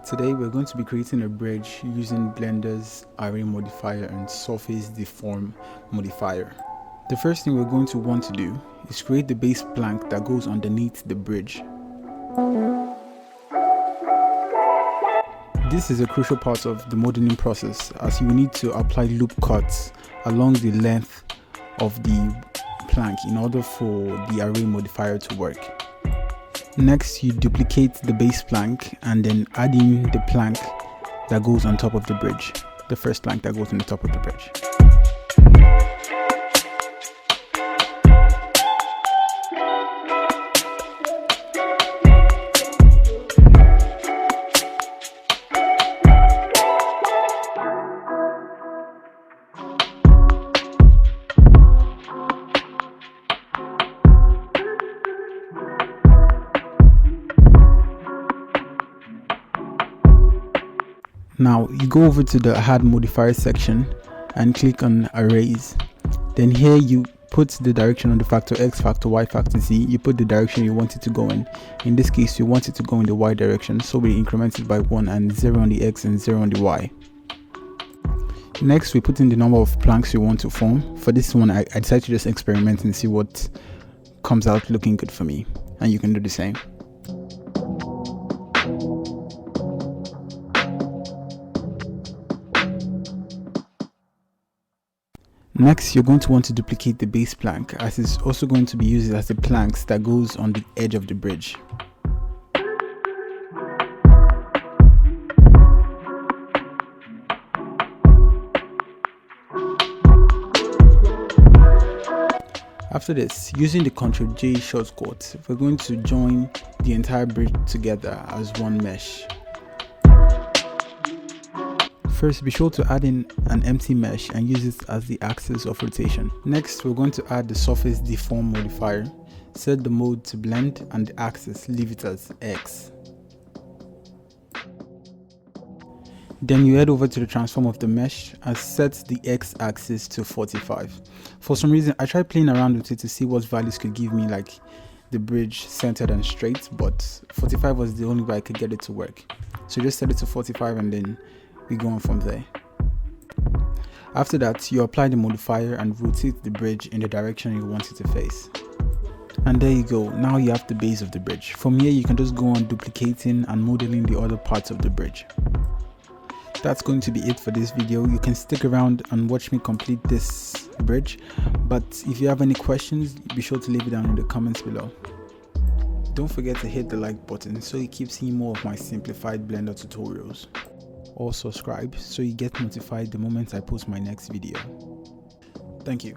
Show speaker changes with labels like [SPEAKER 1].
[SPEAKER 1] Today we're going to be creating a bridge using Blender's Array modifier and Surface Deform modifier. The first thing we're going to want to do is create the base plank that goes underneath the bridge. This is a crucial part of the modeling process, as you will need to apply loop cuts along the length of the plank in order for the array modifier to work. Next, you duplicate the base plank and then add in the plank that goes on top of the bridge, the first plank that goes on the top of the bridge. Now you go over to the Add Modifier section and click on Arrays. Then here you put the direction on the factor X, factor Y, factor Z. You put the direction you want it to go in. In this case, you want it to go in the Y direction, so we increment it by 1 and 0 on the X and 0 on the Y. Next, we put in the number of planks you want to form. For this one, I decided to just experiment and see what comes out looking good for me, and you can do the same. Next, you're going to want to duplicate the base plank, as it's also going to be used as the planks that goes on the edge of the bridge. After this, using the Ctrl J shortcut, we're going to join the entire bridge together as one mesh. First, be sure to add in an empty mesh and use it as the axis of rotation. Next, we're going to add the Surface Deform modifier. Set the mode to blend and the axis, leave it as X. Then you head over to the transform of the mesh and set the X axis to 45. For some reason, I tried playing around with it to see what values could give me like the bridge centered and straight, but 45 was the only way I could get it to work. So just set it to 45 and then we go on from there. After that, you apply the modifier and rotate the bridge in the direction you want it to face. And there you go, now you have the base of the bridge. From here, you can just go on duplicating and modeling the other parts of the bridge. That's going to be it for this video. You can stick around and watch me complete this bridge, but if you have any questions, be sure to leave it down in the comments below. Don't forget to hit the like button so you keep seeing more of my simplified Blender tutorials. Or subscribe so you get notified the moment I post my next video. Thank you.